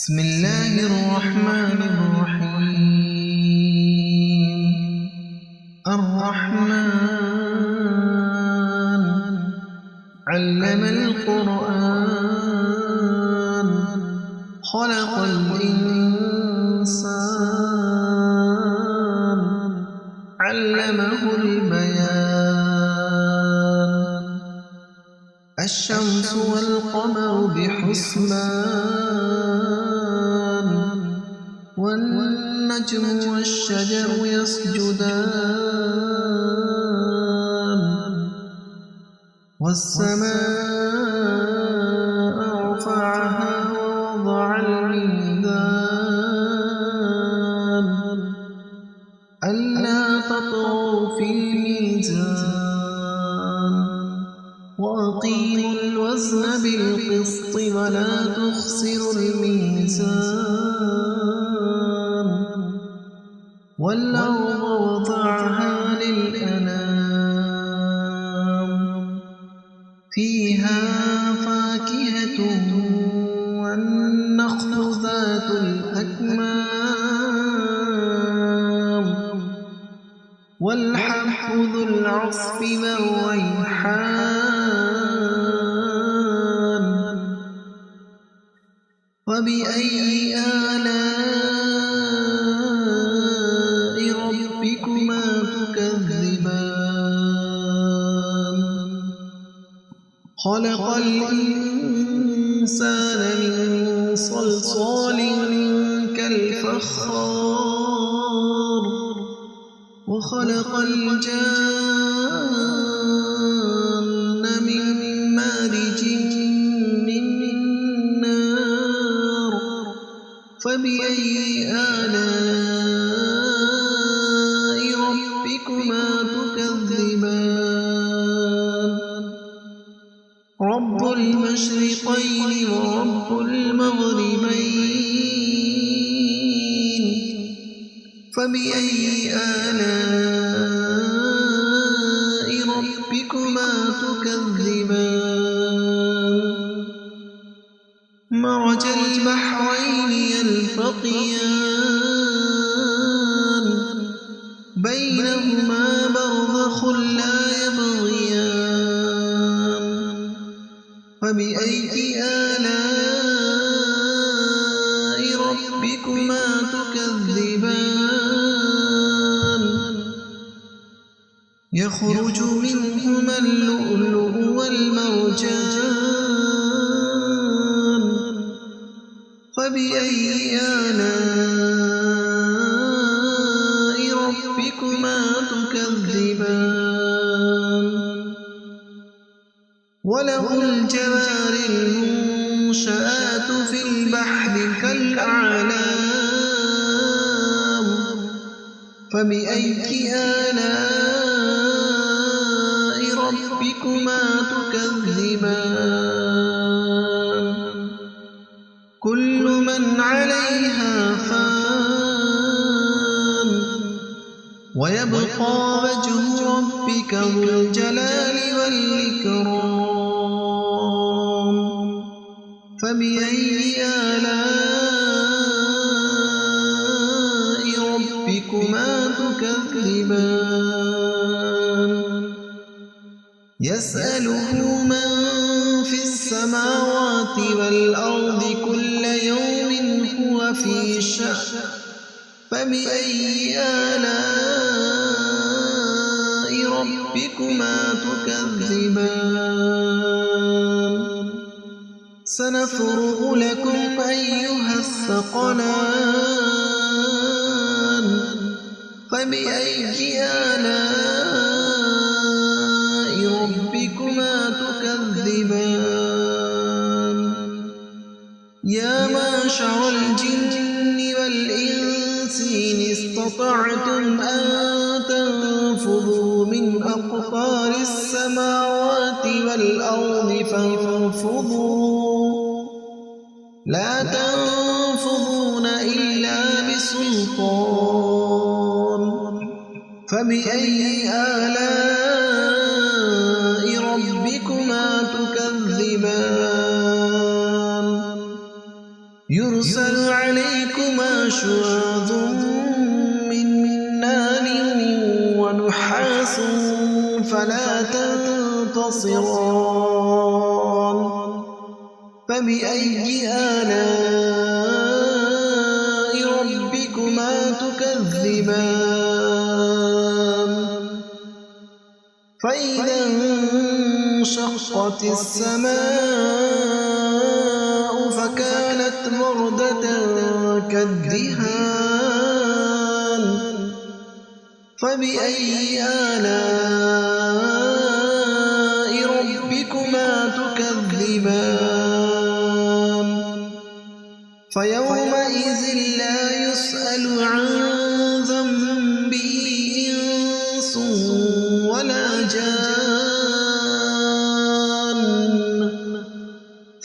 بسم الله الرحمن الرحيم. الرحمن علم القرآن خلق الإنسان علمه البيان. الشمس والقمر بحسبان والنجم والشجر يسجدان والسماء رفعها ووضع الميزان ألا تطغوا في الميزان وأقيموا الوزن بالقسط ولا تخسروا الميزان والأرض وضعها للأنام فيها فاكهة والنخل ذات الأكمام والحب ذو العصف والريحان. فبأي آلاء ربكما تكذبان. خلق الإنسان من صلصال كالفخار وخلق الجان من مارج من نار. فبأي آلاء ربكما تكذبان. رب المشرقين ورب المغربين. فبأي آلاء ربكما تكذبان. مرج البحرين يلتقيان بينهما برزخ لا يبغيان. فبأي آلاء ربكما تكذبان. يخرج منهما اللؤلؤ والمرجان. فبأي آلاء ربكما تكذبان. وله الجوار المنشآت في البحر كالأعلام. فبأي آلاء ربكما تكذبان. كل من عليها فان ويبقى وجه ربك ذو الجلال والإكرام. فبأي آلاء ربكما تكذبان. يسأله من في السماوات والأرض كل يوم هو في شأن. فبأي آلاء ربكما تكذبان. سنفرغ لكم أيها الثقلان. فبأي آلاء ربكما تكذبان. يا معشر الجن والإنس إن استطعتم أن تنفذوا من أقطار السماوات والأرض فانفذوا لا تنفذون إلا بسلطان. فبأي آلاء ربكما تكذبان. يرسل يرسل عليكما شواظ من نار ونحاس فلا تنتصران فبأي آلاء ربكما تكذبان فإذا انشقت السماء فكانت وردة كالدهان فبأي آلاء ربكما تكذبان فيومئذ لا يسأل عن ذنبه إنس ولا جان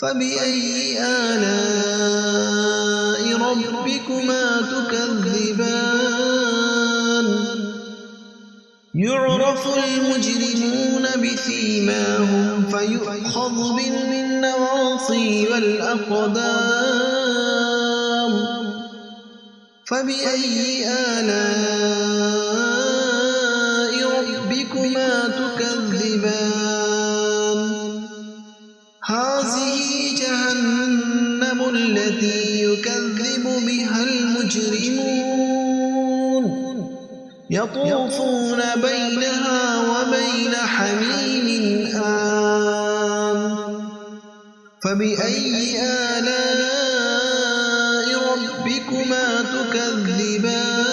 فبأي آلاء ربكما تكذبان يعرف المجرمون بسيماهم فيؤخذ بالنواصي والأقدام فبأي آلاء ربكما تكذبان هذه جهنم التي يكذب بها المجرمون يطوفون بينها وبين حميم آن فبأي آلاء ربكما تكذبان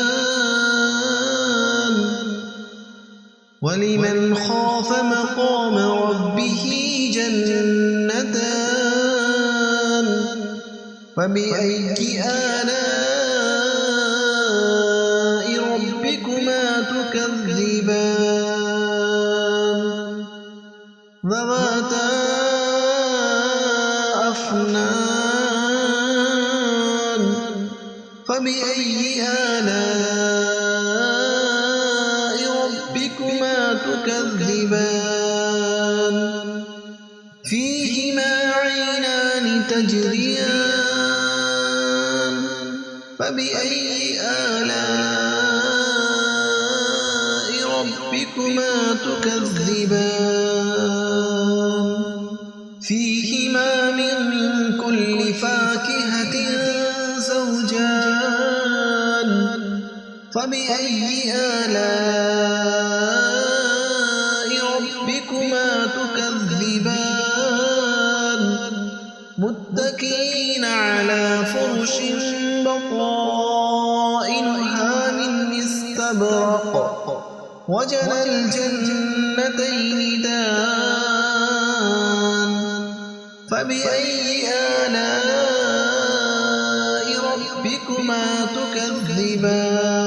ولمن خاف مقام ربه جنتان فبأي آلاء ربكما تكذبان ذواتا أفنان فبأي آلاء ربكما تكذبان فيهما عينان تجريان فبأي آلاء ربكما تكذبان فيهما من كل فاكهة زوجان فبأي آلاء ربكما تكذبان متكئين على فرش بطائنها من استبرق وجنى الجنتين دان فبأي آلاء ربكما تكذبان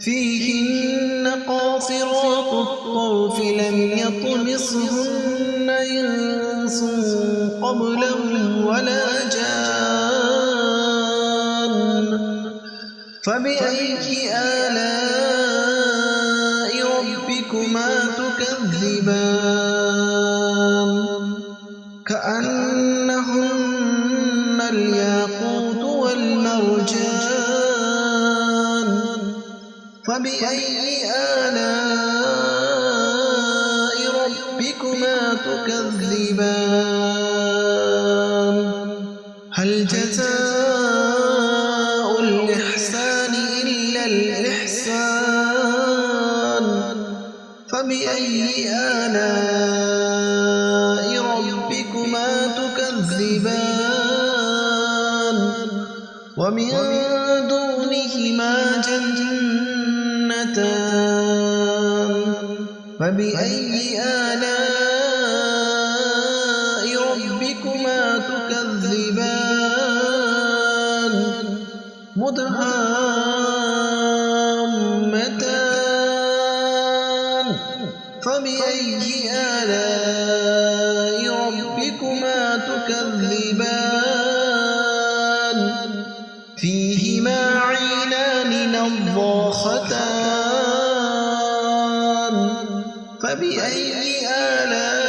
فيهن قاصرات الطرف لم يطمثهن إنس قبلهم ولا جان فبأي آلاء ربكما تكذبان كأنهن الياقوت والمرجان فبأي آلاء ربكما تكذبان هل جزاء الإحسان إلا الإحسان فبأي آلاء ربكما تكذبان ومن دونهما جنتان فبأي آلاء ربكما تكذبان مدهامتان فبأي آلاء ربكما تكذبان فيهما عينان نضاختان فبأي آلاء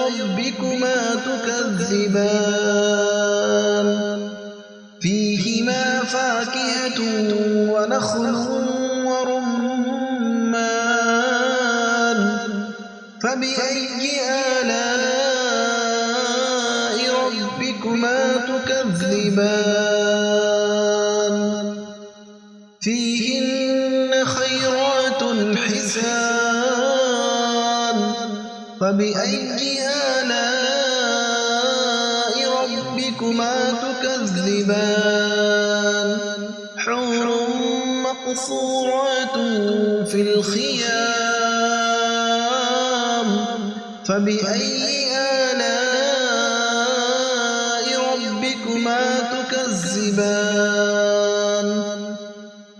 ربكما تكذبان ونخل ورمان فبأي آلاء ربكما تكذبان فيهن خيرات حسان فبأي آلاء ربكما تكذبان حور مقصورات في الخيام فبأي آلاء ربكما تكذبان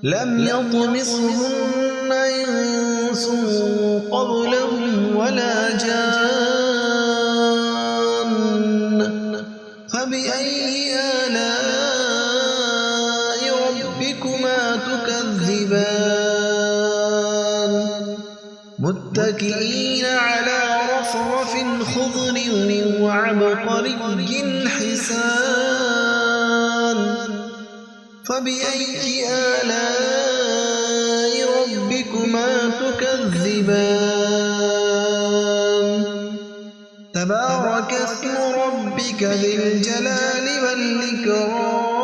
لم يطمثهن إنس قبلهم ولا جان فبأي آلاء ربكما تكذبان متكئين على رفرف خضر وعبقري حسان فبأي آلاء ربكما تكذبان تبارك اسم ربك ذي الجلال والإكرام